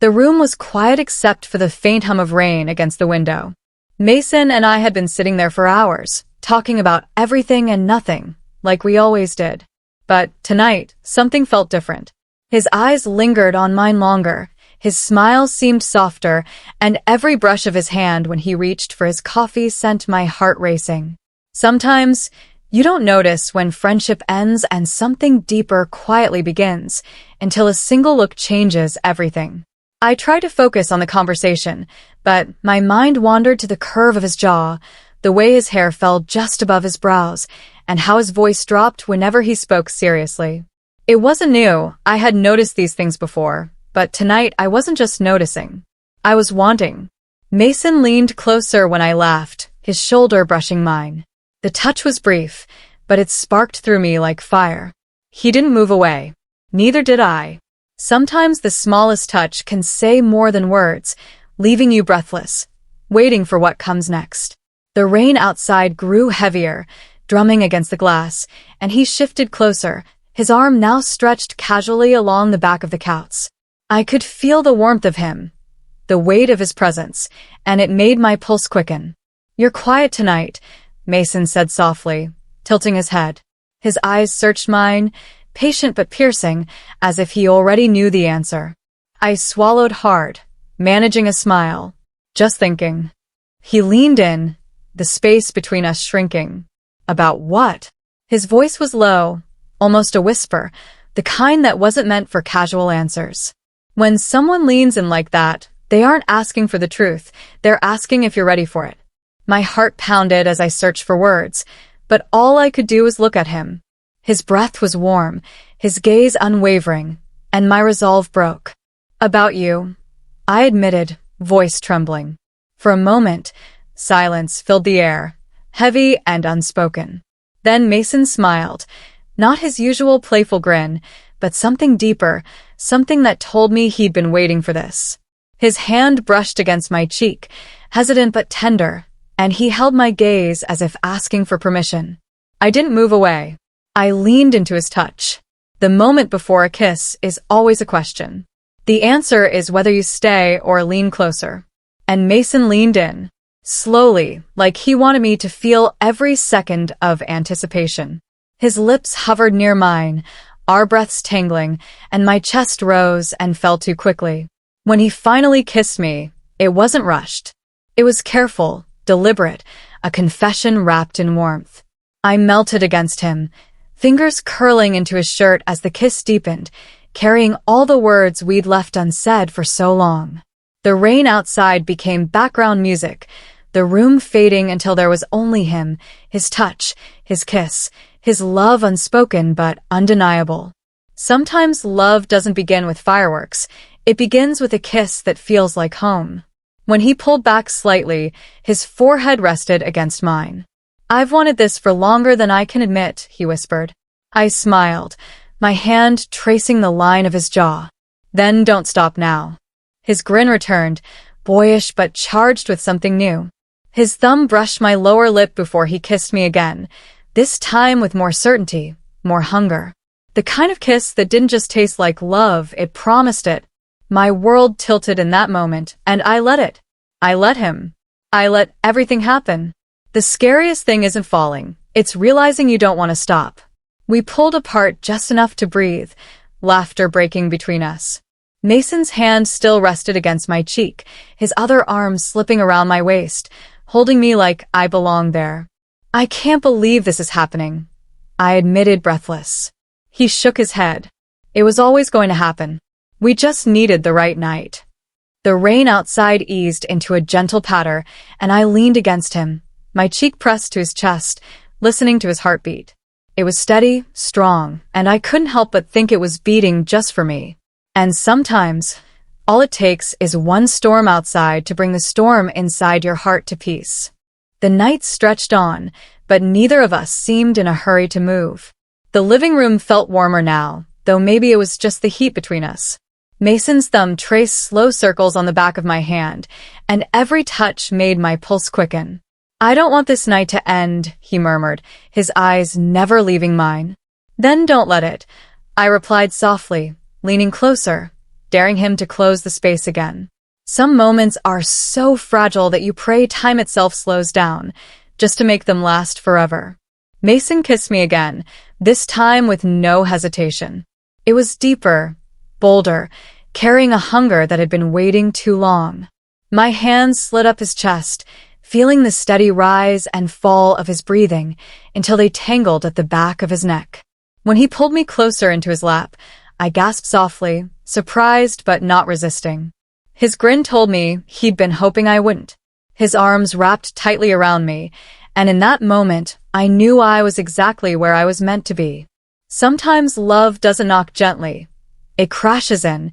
The room was quiet except for the faint hum of rain against the window. Mason and I had been sitting there for hours, talking about everything and nothing, like we always did. But tonight, something felt different. His eyes lingered on mine longer, his smile seemed softer, and every brush of his hand when he reached for his coffee sent my heart racing. Sometimes, you don't notice when friendship ends and something deeper quietly begins, until a single look changes everything. I tried to focus on the conversation, but my mind wandered to the curve of his jaw, the way his hair fell just above his brows, and how his voice dropped whenever he spoke seriously. It wasn't new, I had noticed these things before, but tonight I wasn't just noticing. I was wanting. Mason leaned closer when I laughed, his shoulder brushing mine. The touch was brief, but it sparked through me like fire. He didn't move away. Neither did I. Sometimes the smallest touch can say more than words, leaving you breathless, waiting for what comes next. The rain outside grew heavier, drumming against the glass, and he shifted closer, his arm now stretched casually along the back of the couch. I could feel the warmth of him, the weight of his presence, and it made my pulse quicken. "You're quiet tonight," Mason said softly, tilting his head. His eyes searched mine, patient but piercing, as if he already knew the answer. I swallowed hard, managing a smile, just thinking. He leaned in, the space between us shrinking. About what? His voice was low, almost a whisper, the kind that wasn't meant for casual answers. When someone leans in like that, they aren't asking for the truth, they're asking if you're ready for it. My heart pounded as I searched for words, but all I could do was look at him. His breath was warm, his gaze unwavering, and my resolve broke. "About you," I admitted, voice trembling. For a moment, silence filled the air, heavy and unspoken. Then Mason smiled, not his usual playful grin, but something deeper, something that told me he'd been waiting for this. His hand brushed against my cheek, hesitant but tender, and he held my gaze as if asking for permission. I didn't move away. I leaned into his touch. The moment before a kiss is always a question. The answer is whether you stay or lean closer. And Mason leaned in, slowly, like he wanted me to feel every second of anticipation. His lips hovered near mine, our breaths tangling, and my chest rose and fell too quickly. When he finally kissed me, it wasn't rushed. It was careful, deliberate, a confession wrapped in warmth. I melted against him, fingers curling into his shirt as the kiss deepened, carrying all the words we'd left unsaid for so long. The rain outside became background music, the room fading until there was only him, his touch, his kiss, his love unspoken but undeniable. Sometimes love doesn't begin with fireworks, it begins with a kiss that feels like home. When he pulled back slightly, his forehead rested against mine. "I've wanted this for longer than I can admit," he whispered. I smiled, my hand tracing the line of his jaw. "Then don't stop now." His grin returned, boyish but charged with something new. His thumb brushed my lower lip before he kissed me again, this time with more certainty, more hunger. The kind of kiss that didn't just taste like love, it promised it. My world tilted in that moment, and I let it. I let him. I let everything happen. The scariest thing isn't falling, it's realizing you don't want to stop. We pulled apart just enough to breathe, laughter breaking between us. Mason's hand still rested against my cheek, his other arm slipping around my waist, holding me like I belonged there. "I can't believe this is happening," I admitted, breathless. He shook his head. It was always going to happen. We just needed the right night. The rain outside eased into a gentle patter, and I leaned against him, my cheek pressed to his chest, listening to his heartbeat. It was steady, strong, and I couldn't help but think it was beating just for me. And sometimes, all it takes is one storm outside to bring the storm inside your heart to peace. The night stretched on, but neither of us seemed in a hurry to move. The living room felt warmer now, though maybe it was just the heat between us. Mason's thumb traced slow circles on the back of my hand, and every touch made my pulse quicken. "I don't want this night to end," he murmured, his eyes never leaving mine. "Then don't let it," I replied softly, leaning closer, daring him to close the space again. Some moments are so fragile that you pray time itself slows down, just to make them last forever. Mason kissed me again, this time with no hesitation. It was deeper, bolder, carrying a hunger that had been waiting too long. My hands slid up his chest, feeling the steady rise and fall of his breathing until they tangled at the back of his neck. When he pulled me closer into his lap, I gasped softly, surprised but not resisting. His grin told me he'd been hoping I wouldn't. His arms wrapped tightly around me, and in that moment, I knew I was exactly where I was meant to be. Sometimes love doesn't knock gently. It crashes in,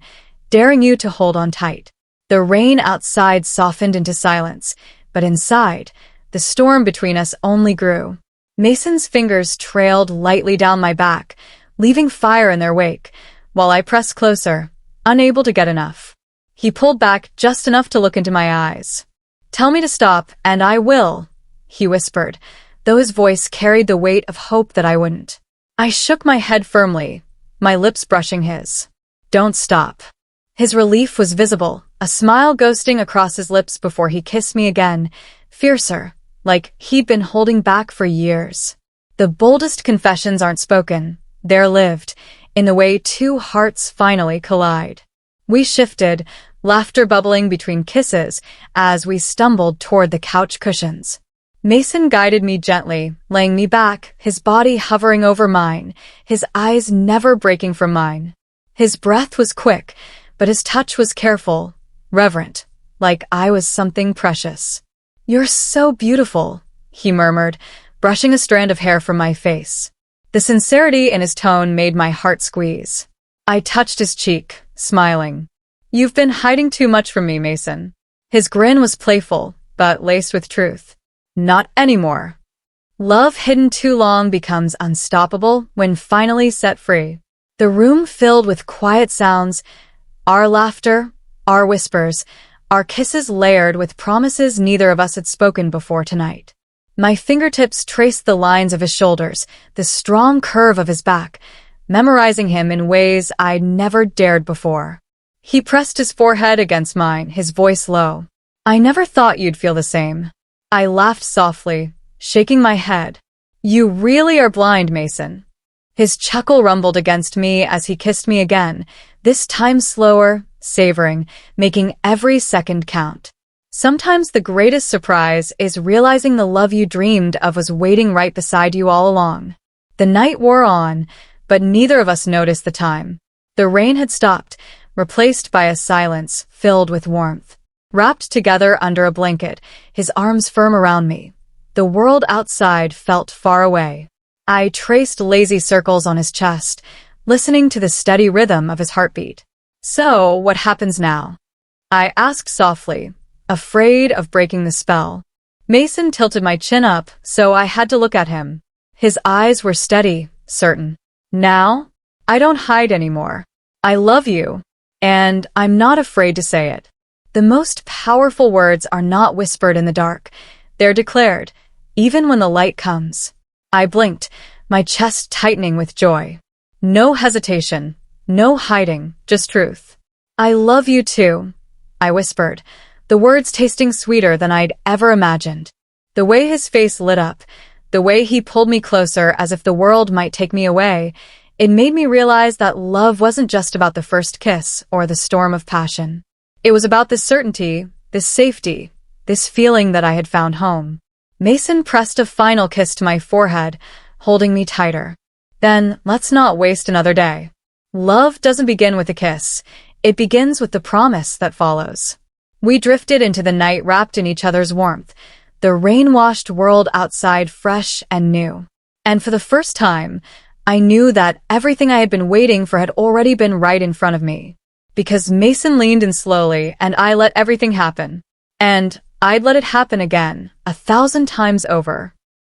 daring you to hold on tight. The rain outside softened into silence, but inside, the storm between us only grew. Mason's fingers trailed lightly down my back, leaving fire in their wake, while I pressed closer, unable to get enough. He pulled back just enough to look into my eyes. "Tell me to stop, and I will," he whispered, though his voice carried the weight of hope that I wouldn't. I shook my head firmly, my lips brushing his. "Don't stop." His relief was visible, a smile ghosting across his lips before he kissed me again, fiercer, like he'd been holding back for years. The boldest confessions aren't spoken, they're lived, in the way two hearts finally collide. We shifted, laughter bubbling between kisses as we stumbled toward the couch cushions. Mason guided me gently, laying me back, his body hovering over mine, his eyes never breaking from mine. His breath was quick, but his touch was careful, reverent, like I was something precious. "You're so beautiful," he murmured, brushing a strand of hair from my face. The sincerity in his tone made my heart squeeze. I touched his cheek, smiling. "You've been hiding too much from me, Mason." His grin was playful, but laced with truth. "Not anymore." Love hidden too long becomes unstoppable when finally set free. The room filled with quiet sounds, our laughter, our whispers, our kisses layered with promises neither of us had spoken before tonight. My fingertips traced the lines of his shoulders, the strong curve of his back, memorizing him in ways I'd never dared before. He pressed his forehead against mine, his voice low. "I never thought you'd feel the same." I laughed softly, shaking my head. "You really are blind, Mason." His chuckle rumbled against me as he kissed me again, this time slower, savoring, making every second count. Sometimes the greatest surprise is realizing the love you dreamed of was waiting right beside you all along. The night wore on, but neither of us noticed the time. The rain had stopped, replaced by a silence filled with warmth. Wrapped together under a blanket, his arms firm around me, the world outside felt far away. I traced lazy circles on his chest, listening to the steady rhythm of his heartbeat. "So, what happens now?" I asked softly, afraid of breaking the spell. Mason tilted my chin up, so I had to look at him. His eyes were steady, certain. "Now? I don't hide anymore. I love you, and I'm not afraid to say it." The most powerful words are not whispered in the dark. They're declared, even when the light comes. I blinked, my chest tightening with joy. No hesitation, no hiding, just truth. "I love you too," I whispered, the words tasting sweeter than I'd ever imagined. The way his face lit up, the way he pulled me closer as if the world might take me away, it made me realize that love wasn't just about the first kiss or the storm of passion. It was about this certainty, this safety, this feeling that I had found home. Mason pressed a final kiss to my forehead, holding me tighter. "Then let's not waste another day." Love doesn't begin with a kiss. It begins with the promise that follows. We drifted into the night wrapped in each other's warmth, the rain-washed world outside fresh and new. And for the first time, I knew that everything I had been waiting for had already been right in front of me. Because Mason leaned in slowly, and I let everything happen. And I'd let it happen again, 1,000 times over.